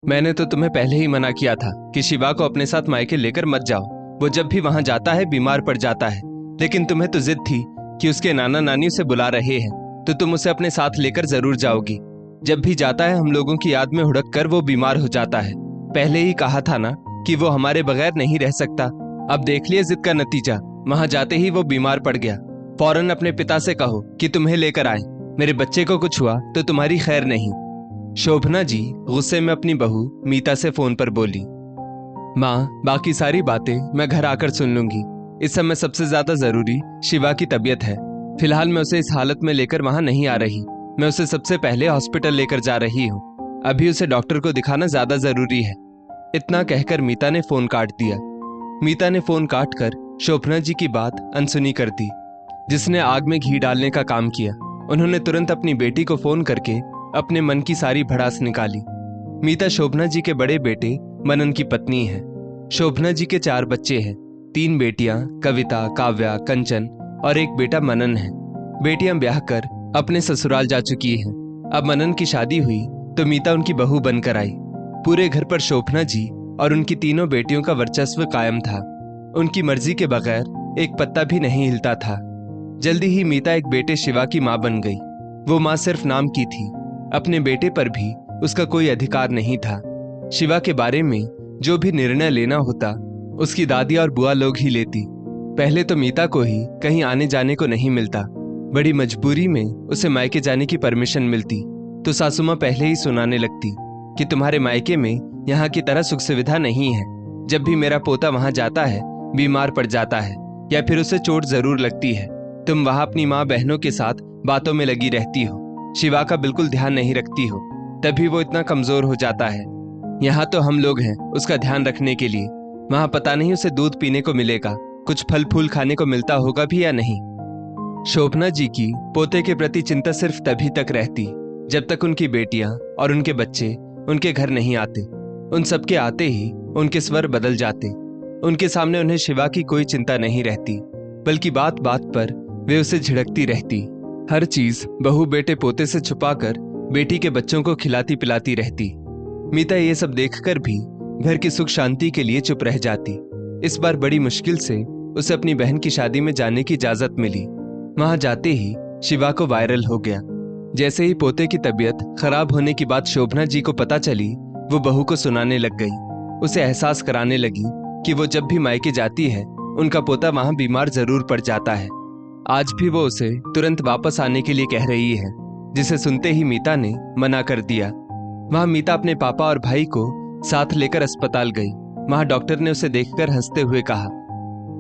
मैंने तो तुम्हें पहले ही मना किया था कि शिवा को अपने साथ मायके लेकर मत जाओ। वो जब भी वहां जाता है बीमार पड़ जाता है। लेकिन तुम्हें तो जिद थी कि उसके नाना नानी उसे बुला रहे हैं, तो तुम उसे अपने साथ लेकर जरूर जाओगी। जब भी जाता है हम लोगों की याद में हुड़क कर वो बीमार हो जाता है। पहले ही कहा था ना कि वो हमारे बगैर नहीं रह सकता। अब देख लिया जिद का नतीजा। वहां जाते ही वो बीमार पड़ गया। फौरन अपने पिता से कहो कि तुम्हें लेकर आए। मेरे बच्चे को कुछ हुआ तो तुम्हारी खैर नहीं। शोभना जी गुस्से में अपनी बहू मीता से फोन पर बोली, माँ बाकी सारी बातें मैं घर आकर सुन लूंगी। इस समय सबसे ज्यादा जरूरी शिवा की तबीयत है। फिलहाल मैं उसे इस हालत में लेकर वहां नहीं आ रही। मैं उसे सबसे पहले हॉस्पिटल लेकर जा रही हूँ। अभी उसे डॉक्टर को दिखाना ज्यादा जरूरी है। इतना कहकर मीता ने फोन काट दिया। मीता ने फोन काट कर शोभना जी की बात अनसुनी कर दी, जिसने आग में घी डालने का काम किया। उन्होंने तुरंत अपनी बेटी को फोन करके अपने मन की सारी भड़ास निकाली। मीता शोभना जी के बड़े बेटे मनन की पत्नी है। शोभना जी के 4 बच्चे हैं। 3 बेटियां कविता, काव्या, कंचन और एक बेटा मनन है। बेटियां ब्याह कर अपने ससुराल जा चुकी हैं। अब मनन की शादी हुई तो मीता उनकी बहू बनकर आई। पूरे घर पर शोभना जी और उनकी तीनों बेटियों का वर्चस्व कायम था। उनकी मर्जी के बगैर एक पत्ता भी नहीं हिलता था। जल्दी ही मीता एक बेटे शिवा की मां बन गई। वो मां सिर्फ नाम की थी। अपने बेटे पर भी उसका कोई अधिकार नहीं था। शिवा के बारे में जो भी निर्णय लेना होता उसकी दादी और बुआ लोग ही लेती। पहले तो मीता को ही कहीं आने जाने को नहीं मिलता। बड़ी मजबूरी में उसे मायके जाने की परमिशन मिलती तो सासू मां पहले ही सुनाने लगती कि तुम्हारे मायके में यहाँ की तरह सुख सुविधा नहीं है। जब भी मेरा पोता वहां जाता है बीमार पड़ जाता है या फिर उसे चोट जरूर लगती है। तुम वहां अपनी माँ बहनों के साथ बातों में लगी रहती हो। शिवा का बिल्कुल ध्यान नहीं रखती हो, तभी वो इतना कमजोर हो जाता है। यहाँ तो हम लोग हैं उसका ध्यान रखने के लिए। वहां पता नहीं उसे दूध पीने को मिलेगा, कुछ फल फूल खाने को मिलता होगा भी या नहीं। शोभना जी की पोते के प्रति चिंता सिर्फ तभी तक रहती जब तक उनकी बेटियां और उनके बच्चे उनके घर नहीं आते। उन सबके आते ही उनके स्वर बदल जाते। उनके सामने उन्हें शिवा की कोई चिंता नहीं रहती, बल्कि बात बात पर वे उसे झिड़कती रहती। हर चीज बहू बेटे पोते से छुपाकर बेटी के बच्चों को खिलाती पिलाती रहती। मीता ये सब देखकर भी घर की सुख शांति के लिए चुप रह जाती। इस बार बड़ी मुश्किल से उसे अपनी बहन की शादी में जाने की इजाजत मिली। वहां जाते ही शिवा को वायरल हो गया। जैसे ही पोते की तबीयत खराब होने की बात शोभना जी को पता चली, वो बहू को सुनाने लग गई। उसे एहसास कराने लगी कि वो जब भी मायके जाती है उनका पोता वहां बीमार जरूर पड़ जाता है। आज भी वो उसे तुरंत वापस आने के लिए कह रही है, जिसे सुनते ही मीता ने मना कर दिया। वहां मीता अपने पापा और भाई को साथ लेकर अस्पताल गई। वहां डॉक्टर ने उसे देखकर हंसते हुए कहा,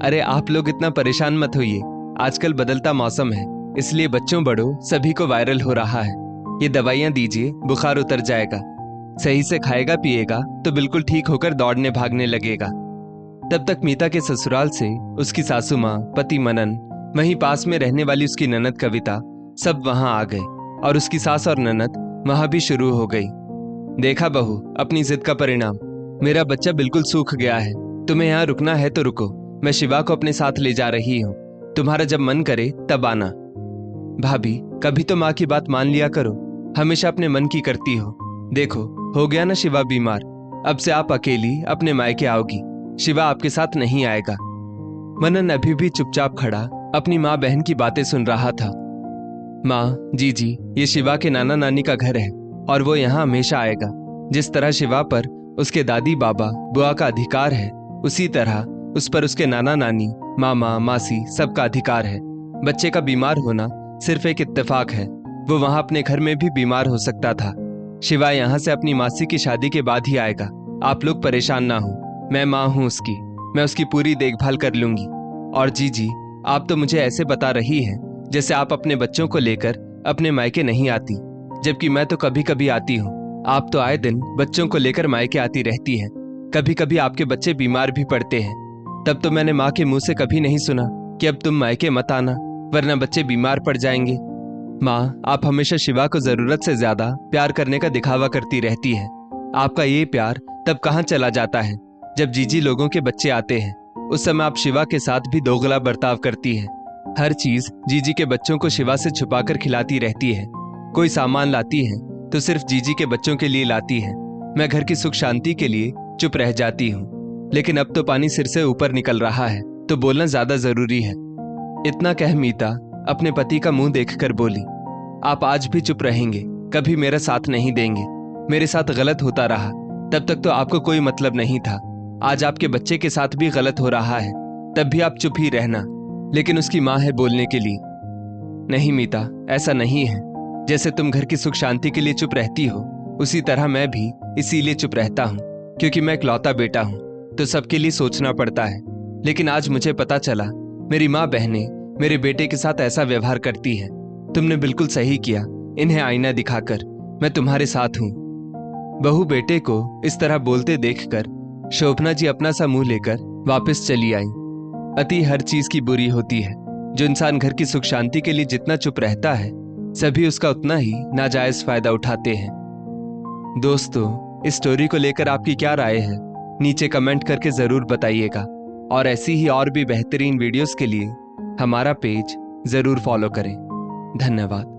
अरे आप लोग इतना परेशान मत होइए, आजकल बदलता मौसम है इसलिए बच्चों बड़ों सभी को वायरल हो रहा है। ये दवाइयां दीजिए, बुखार उतर जाएगा। सही से खाएगा पिएगा तो बिल्कुल ठीक होकर दौड़ने भागने लगेगा। तब तक मीता के ससुराल से उसकी सासू माँ, पति मनन, वहीं पास में रहने वाली उसकी ननद कविता सब वहां आ गए और उसकी सास और ननद वहां भी शुरू हो गई। देखा बहू अपनी जिद का परिणाम, मेरा बच्चा बिल्कुल सूख गया है। तुम्हें यहाँ रुकना है तो रुको, मैं शिवा को अपने साथ ले जा रही हूँ। तुम्हारा जब मन करे तब आना। भाभी कभी तो माँ की बात मान लिया करो, हमेशा अपने मन की करती हो। देखो हो गया ना शिवा बीमार, अब से आप अकेली अपने मायके आओगी, शिवा आपके साथ नहीं आएगा। मनन अभी भी चुपचाप खड़ा अपनी माँ बहन की बातें सुन रहा था। माँ जीजी, ये शिवा के नाना नानी का घर है और वो यहाँ हमेशा आएगा। जिस तरह शिवा पर उसके दादी बाबा बुआ का अधिकार है, उसी तरह उस पर उसके नाना नानी, मामा मासी सबका अधिकार है। बच्चे का बीमार होना सिर्फ एक इत्तेफाक है। वो वहां अपने घर में भी बीमार हो सकता था। शिवा यहाँ से अपनी मासी की शादी के बाद ही आएगा। आप लोग परेशान ना हो, मैं माँ हूँ उसकी, मैं उसकी पूरी देखभाल कर लूंगी। और जीजी आप तो मुझे ऐसे बता रही हैं जैसे आप अपने बच्चों को लेकर अपने मायके नहीं आती, जबकि मैं तो कभी कभी आती हूँ। आप तो आए दिन बच्चों को लेकर मायके आती रहती हैं। कभी कभी आपके बच्चे बीमार भी पड़ते हैं। तब तो मैंने माँ के मुंह से कभी नहीं सुना कि अब तुम मायके मत आना वरना बच्चे बीमार पड़ जाएंगे। माँ आप हमेशा शिवा को जरूरत से ज्यादा प्यार करने का दिखावा करती रहती है। आपका ये प्यार तब कहाँ चला जाता है जब जीजी लोगों के बच्चे आते हैं। उस समय आप शिवा के साथ भी दोगला बर्ताव करती हैं। हर चीज जीजी के बच्चों को शिवा से छुपाकर खिलाती रहती है। कोई सामान लाती है तो सिर्फ जीजी के बच्चों के लिए लाती है। मैं घर की सुख शांति के लिए चुप रह जाती हूँ, लेकिन अब तो पानी सिर से ऊपर निकल रहा है तो बोलना ज्यादा जरूरी है। इतना कह मीता अपने पति का मुंह देखकर बोली, आप आज भी चुप रहेंगे, कभी मेरा साथ नहीं देंगे। मेरे साथ गलत होता रहा, तब तक तो आपको कोई मतलब नहीं था। आज आपके बच्चे के साथ भी गलत हो रहा है, तब भी आप चुप ही रहना। लेकिन उसकी माँ है बोलने के लिए। नहीं मीता, ऐसा नहीं है। जैसे तुम घर की सुख शांति के लिए चुप रहती हो, उसी तरह मैं भी इसीलिए चुप रहता हूँ, क्योंकि मैं इकलौता बेटा हूँ तो सबके लिए सोचना पड़ता है। लेकिन आज मुझे पता चला मेरी माँ बहनें मेरे बेटे के साथ ऐसा व्यवहार करती है। तुमने बिल्कुल सही किया इन्हें आईना दिखाकर। मैं तुम्हारे साथ हूँ। बहू बेटे को इस तरह बोलते देखकर शोभना जी अपना सा मुंह लेकर वापस चली आई। अति हर चीज की बुरी होती है। जो इंसान घर की सुख शांति के लिए जितना चुप रहता है, सभी उसका उतना ही नाजायज फायदा उठाते हैं। दोस्तों, इस स्टोरी को लेकर आपकी क्या राय है, नीचे कमेंट करके जरूर बताइएगा। और ऐसी ही और भी बेहतरीन वीडियोस के लिए हमारा पेज जरूर फॉलो करें। धन्यवाद।